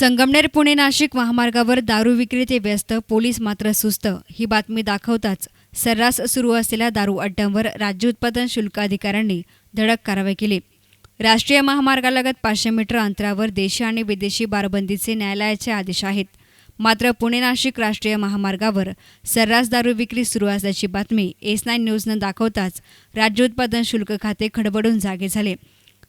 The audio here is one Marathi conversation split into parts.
संगमनेर पुणे नाशिक महामार्गावर दारू विक्रेते व्यस्त, पोलीस मात्र सुस्त ही बातमी दाखवताच सर्रास सुरू असलेल्या दारू अड्ड्यांवर राज्य उत्पादन शुल्क अधिकाऱ्यांनी धडक कारवाई केली। राष्ट्रीय महामार्गालगत 500 मीटर अंतरावर देशी आणि विदेशी बारबंदीचे न्यायालयाचे आदेश आहेत। मात्र पुणे नाशिक राष्ट्रीय महामार्गावर सर्रास दारू विक्री सुरू असल्याची बातमी S9 न्यूजनं दाखवताच राज्य उत्पादन शुल्क खाते खडबडून जागे झाले।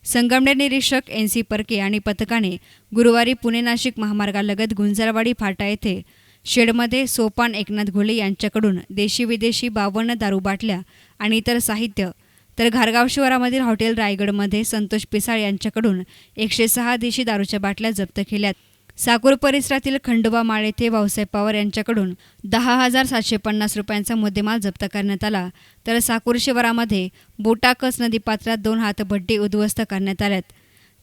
संगमनेर निरीक्षक NC परके आणि पथकाने गुरुवारी पुणे नाशिक महामार्गालगत गुंजारवाडी फाटा येथे शेडमध्ये सोपान एकनाथ घोले यांच्याकडून देशी विदेशी 52 दारू बाटल्या आणि इतर साहित्य, तर घारगाव शिवारामधील हॉटेल रायगडमध्ये संतोष पिसाळ यांच्याकडून 106 देशी दारूच्या बाटल्या जप्त केल्यात। साकूर परिसरातील खंडोबा माळ येथे भाऊसाहेब पवार यांच्याकडून 10,750 रुपयांचा मुद्देमाल जप्त करण्यात आला, तर साकूर शिवारामध्ये बोटाकस नदीपात्रात 2 हातभट्टी उद्ध्वस्त करण्यात आल्यात।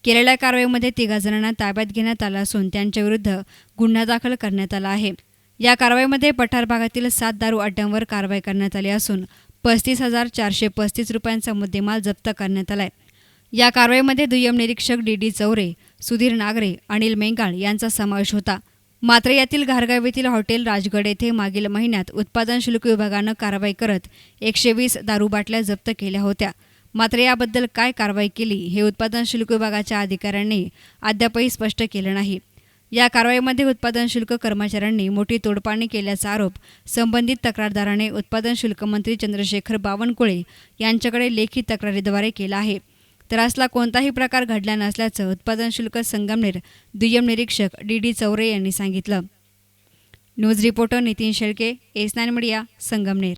केलेल्या कारवाईमध्ये 3 जणांना ताब्यात घेण्यात आलं असून त्यांच्याविरुद्ध गुन्हा दाखल करण्यात आला आहे। या कारवाईमध्ये पठार भागातील 7 दारू अड्ड्यांवर कारवाई करण्यात आली असून 35,435 रुपयांचा मुद्देमाल जप्त करण्यात आलाय। या कारवाईमध्ये दुय्यम निरीक्षक DD चौरे, सुधीर नागरे, अनिल मेंगाळ यांचा समावेश होता। मात्र यातील घारगाव येथील हॉटेल राजगड येथे मागील महिन्यात उत्पादन शुल्क विभागानं कारवाई करत 120 दारू बाटल्या जप्त केल्या होत्या। मात्र याबद्दल काय कारवाई केली हे उत्पादन शुल्क विभागाच्या अधिकाऱ्यांनी अद्यापही स्पष्ट केलं नाही। या कारवाईमध्ये उत्पादन शुल्क कर्मचाऱ्यांनी मोठी तोडपाणी केल्याचा आरोप संबंधित तक्रारदाराने उत्पादन शुल्क मंत्री चंद्रशेखर बावनकुळे यांच्याकडे लेखी तक्रारीद्वारे केला आहे। तर असला कोणताही प्रकार घडला नसल्याचं उत्पादन शुल्क संगमनेर दुय्यम निरीक्षक DD चौरे यांनी सांगितलं। News reporter Nitin Shelke, S9 media, Sangamner.